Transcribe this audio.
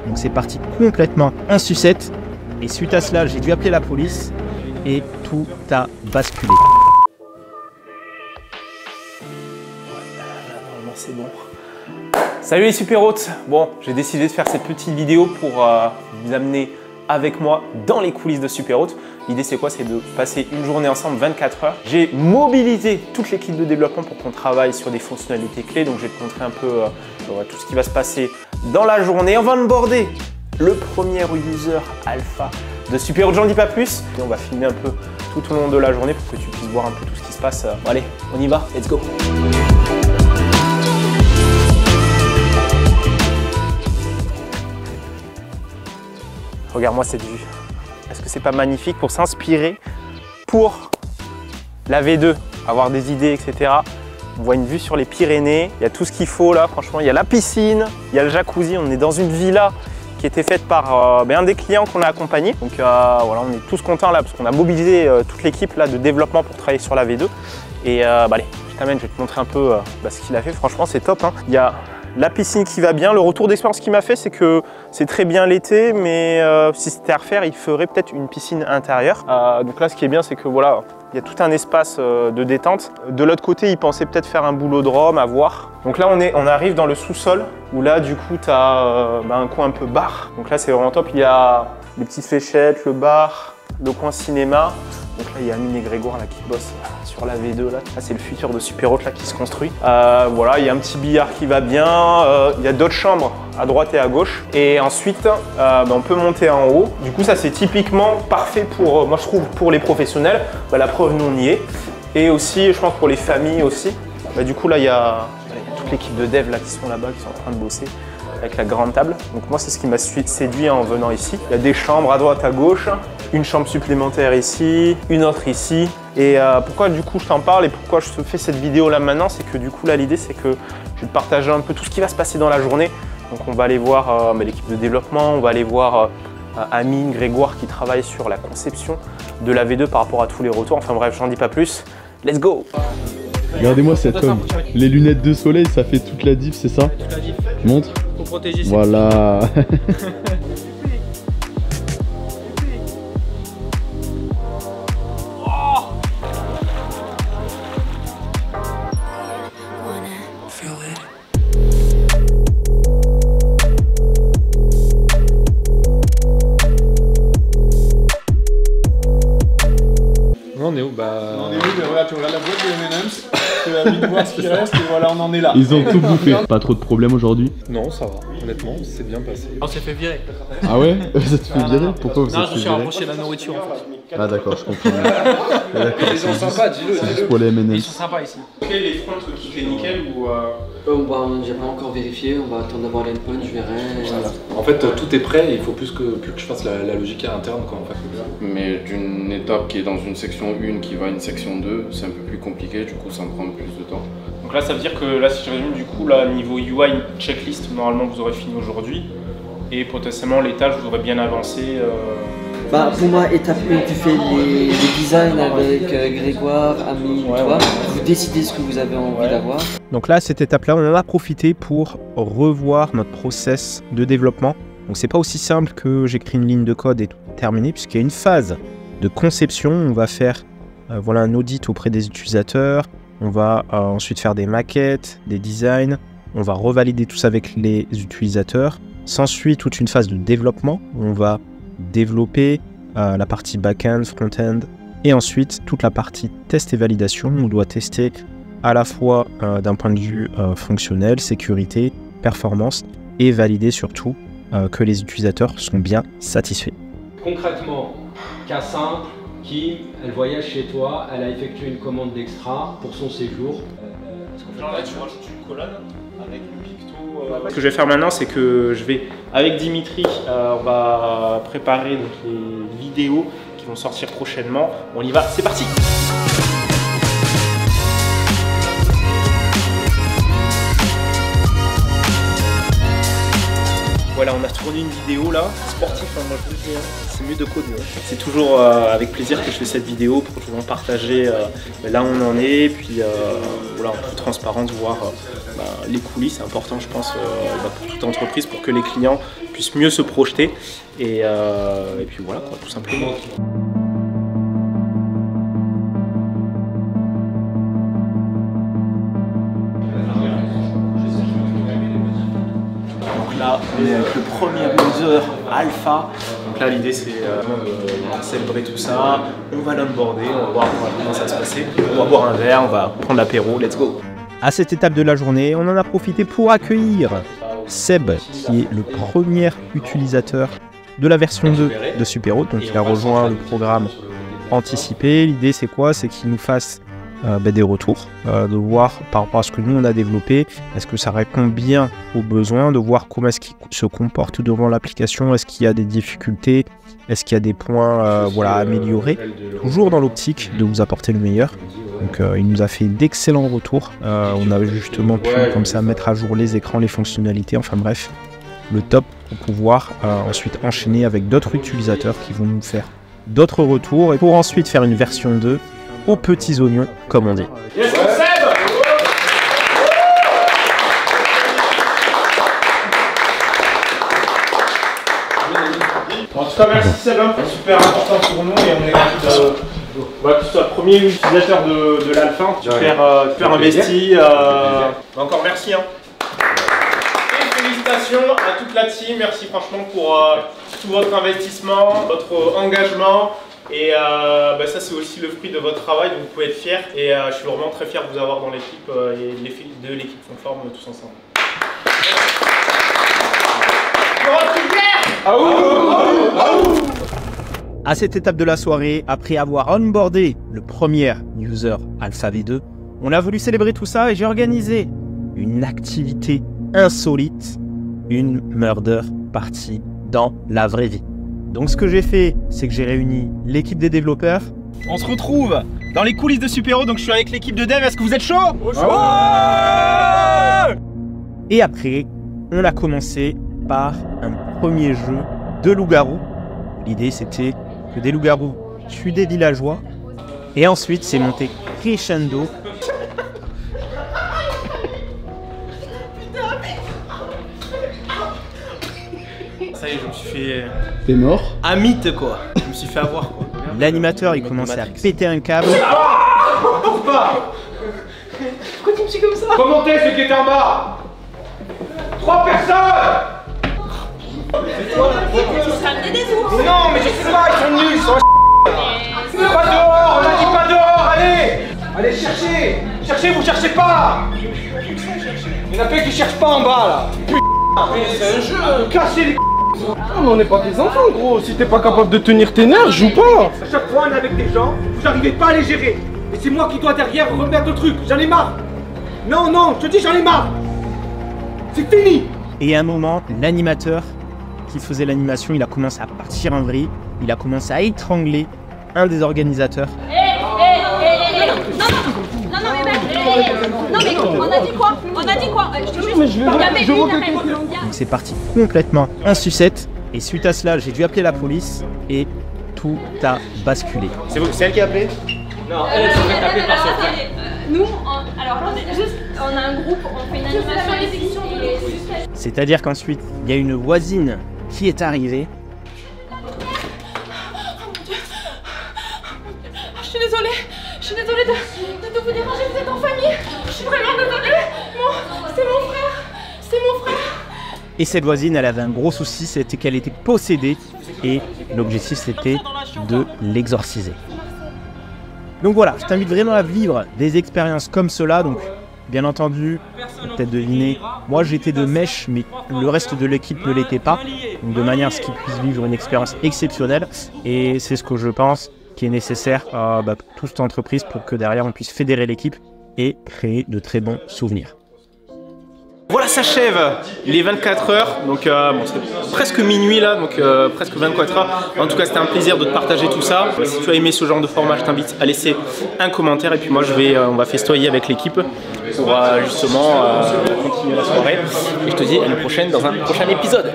Donc c'est parti complètement en sucette. Et suite à cela, j'ai dû appeler la police et tout a basculé. Normalement c'est bon. Salut les super hôtes. Bon, j'ai décidé de faire cette petite vidéo pour vous amener avec moi dans les coulisses de Super Hôte. L'idée c'est quoi? C'est de passer une journée ensemble 24 heures. J'ai mobilisé toute l'équipe de développement pour qu'on travaille sur des fonctionnalités clés. Donc je vais te montrer un peu tout ce qui va se passer dans la journée. On va onboarder le premier user alpha de Super Hôte, j'en dis pas plus. Et on va filmer un peu tout au long de la journée pour que tu puisses voir un peu tout ce qui se passe. Bon, allez, on y va, let's go. Regarde-moi cette vue. Est-ce que c'est pas magnifique pour s'inspirer pour la V2, avoir des idées, etc. On voit une vue sur les Pyrénées, il y a tout ce qu'il faut là, franchement, il y a la piscine, il y a le jacuzzi, on est dans une villa qui était faite par un des clients qu'on a accompagné. Donc voilà, on est tous contents là parce qu'on a mobilisé toute l'équipe là de développement pour travailler sur la V2. Et allez, je t'amène, je vais te montrer un peu ce qu'il a fait. Franchement, c'est top, hein. Il y a la piscine qui va bien. Le retour d'expérience qu'il m'a fait, c'est que c'est très bien l'été, mais si c'était à refaire, il ferait peut-être une piscine intérieure. Donc là, ce qui est bien, c'est que voilà, il y a tout un espace de détente. De l'autre côté, il pensait peut-être faire un boulodrome, à voir. Donc là, on arrive dans le sous-sol, où là, du coup, tu as un coin un peu bar. Donc là, c'est vraiment top. Il y a les petites fléchettes, le bar, le coin cinéma. Donc là, il y a Amine et Grégoire là, qui bossent sur la V2. Là, c'est le futur de Super Hôte là, qui se construit. Voilà, il y a un petit billard qui va bien. Il y a d'autres chambres à droite et à gauche. Et ensuite, on peut monter en haut. Du coup, ça, c'est typiquement parfait pour, moi je trouve, pour les professionnels. La preuve, nous, on y est. Et aussi, je pense, pour les familles aussi. Du coup, là, il y a toute l'équipe de dev là, qui sont là-bas, qui sont en train de bosser avec la grande table. Donc moi, c'est ce qui m'a séduit en venant ici. Il y a des chambres à droite, à gauche, une chambre supplémentaire ici, une autre ici. Et pourquoi du coup je t'en parle et pourquoi je te fais cette vidéo là maintenant, c'est que du coup là l'idée c'est que je vais te partager un peu tout ce qui va se passer dans la journée. Donc on va aller voir l'équipe de développement, on va aller voir Amine, Grégoire qui travaille sur la conception de la V2 par rapport à tous les retours. Enfin bref, j'en dis pas plus. Let's go! Regardez-moi cet homme. Les lunettes de soleil, ça fait toute la diff, c'est ça? Toute la diff. Montre. Pour protéger. Voilà. On est où? On est où? Voilà, tu regardes la boîte de M&M's, tu vas vite voir ce qui reste et voilà, on en est là. Ils ont tout bouffé. Pas trop de problèmes aujourd'hui? Non, ça va. Honnêtement, c'est bien passé. On s'est fait virer. Ah ouais? Ça te fait virer? Pourquoi vous êtes fait virer? Non, je me suis rapproché de la nourriture en fait. Ah d'accord, je comprends. Ils sont sympas, dis-le. C'est juste pour les M&M's. Ils sont sympas ici. Ok, les fronts, tout est nickel ou J'ai pas encore vérifié, on va attendre d'avoir l'endpoint, je verrai. Voilà. En fait, tout est prêt, il faut plus que je fasse la logique interne quoi, en fait. Mais d'une étape qui est dans une section 1 qui va à une section 2, c'est un peu plus compliqué, du coup ça me prend plus de temps. Donc là, ça veut dire que là, si je résume, du coup, là, niveau UI, checklist, normalement, vous aurez fini aujourd'hui. Et potentiellement, les tâches, vous aurez bien avancé. Pour moi, étape 1, tu fais les designs avec Grégoire, Amine, toi. Vous décidez ce que vous avez envie d'avoir. Donc là, à cette étape-là, on en a profité pour revoir notre process de développement. Donc c'est pas aussi simple que j'écris une ligne de code et tout terminé, puisqu'il y a une phase de conception. On va faire voilà, un audit auprès des utilisateurs. On va ensuite faire des maquettes, des designs. On va revalider tout ça avec les utilisateurs. S'ensuit toute une phase de développement. On va développer la partie back-end, front-end. Et ensuite, toute la partie test et validation. On doit tester à la fois d'un point de vue fonctionnel, sécurité, performance et valider surtout que les utilisateurs sont bien satisfaits. Concrètement, cas simple, Kim, elle voyage chez toi, elle a effectué une commande d'extra pour son séjour. Genre là, tu rajoutes une colonne avec le picto. Ce que je vais faire maintenant, c'est que je vais, avec Dimitri, on va préparer donc, les vidéos qui vont sortir prochainement. On y va, c'est parti! Voilà, on a tourné une vidéo là, sportif, hein, moi je vous le dis, hein, c'est mieux de coder. C'est toujours avec plaisir que je fais cette vidéo pour vous en partager là où on en est, puis voilà, en toute transparence, voir les coulisses, c'est important je pense pour toute entreprise, pour que les clients puissent mieux se projeter, et puis voilà quoi, tout simplement. Là, on est avec le premier user alpha. Donc là, l'idée c'est de célébrer tout ça. On va l'onboarder, on va voir comment ça va se passer. On va boire un verre, on va prendre l'apéro, let's go. À cette étape de la journée, on en a profité pour accueillir Seb, qui est le premier utilisateur de la version 2 de Superhot. Donc il a rejoint le programme anticipé. L'idée c'est quoi? C'est qu'il nous fasse des retours, de voir par rapport à ce que nous on a développé, est-ce que ça répond bien aux besoins, de voir comment est-ce qu'il se comporte devant l'application, est-ce qu'il y a des difficultés, est-ce qu'il y a des points voilà, à améliorer, toujours dans l'optique de vous apporter le meilleur. Donc il nous a fait d'excellents retours, on avait justement pu comme ça mettre à jour les écrans, les fonctionnalités, enfin bref, le top pour pouvoir ensuite enchaîner avec d'autres utilisateurs qui vont nous faire d'autres retours et pour ensuite faire une version 2 aux petits oignons, comme on dit. Yes, Seb. En tout cas, merci Seb, super important pour nous et on est ravis que tu sois le premier utilisateur de l'Alpha, super investi. Encore merci. Et félicitations à toute la team, merci franchement pour tout votre investissement, votre engagement. Et ça c'est aussi le fruit de votre travail, donc vous pouvez être fiers. Et je suis vraiment très fier de vous avoir dans l'équipe et de l'équipe Conforme tous ensemble. À cette étape de la soirée, après avoir onboardé le premier user Alpha V2, on a voulu célébrer tout ça et j'ai organisé une activité insolite, une murder party dans la vraie vie. Donc ce que j'ai fait, c'est que j'ai réuni l'équipe des développeurs. On se retrouve dans les coulisses de Superhot, donc je suis avec l'équipe de dev, est-ce que vous êtes chaud? Et après, on a commencé par un premier jeu de loup-garou. L'idée c'était que des loups-garous tuent des villageois. Et ensuite c'est monté crescendo. Ça y est, je me suis fait... T'es mort? Un mythe quoi. Je me suis fait avoir quoi. L'animateur il commençait à péter un câble. Pourquoi tu me suis comme ça? Commentez ceux qui étaient en bas. 3 personnes. Tu seras amené des ours. Non mais je sais pas, ils sont nuls, ils sont pas dehors, on a dit pas dehors, allez. Allez cherchez. Cherchez, vous cherchez pas. Il y en a plein qui cherchent pas en bas là. Putain, mais c'est un jeu. Cassez les Non mais on n'est pas tes enfants gros, si t'es pas capable de tenir tes nerfs, joue pas. À chaque fois on est avec des gens, vous n'arrivez pas à les gérer. Et c'est moi qui dois derrière remettre le truc, j'en ai marre. Non, je te dis j'en ai marre. C'est fini. Et à un moment, l'animateur qui faisait l'animation, il a commencé à partir en vrille, il a commencé à étrangler un des organisateurs. Non mais on a dit quoi? On a dit quoi? Donc c'est parti complètement en sucette. Et suite à cela, j'ai dû appeler la police et tout a basculé. C'est elle qui a appelé? Non, elle se fait taper par son frère. Nous, on a un groupe, on fait une animation et C'est-à-dire qu'ensuite, il y a une voisine qui est arrivée. Je suis désolée de vous déranger, vous êtes en famille. Je suis vraiment désolée. C'est mon frère. Et cette voisine, elle avait un gros souci, c'était qu'elle était possédée. Et l'objectif, c'était de l'exorciser. Donc voilà, je t'invite vraiment à vivre des expériences comme cela. Donc, bien entendu, peut-être deviner, moi j'étais de mèche, mais le reste de l'équipe ne l'était pas. Donc, de manière à ce qu'ils puissent vivre une expérience exceptionnelle. Et c'est ce que je pense qui est nécessaire pour toute cette entreprise pour que derrière on puisse fédérer l'équipe et créer de très bons souvenirs. Voilà, s'achève les 24 heures, donc c'est presque minuit là, donc presque 24 heures. En tout cas, c'était un plaisir de te partager tout ça. Si tu as aimé ce genre de format, je t'invite à laisser un commentaire et puis moi on va festoyer avec l'équipe pour justement continuer continuer la soirée. Et je te dis à la prochaine dans un prochain épisode.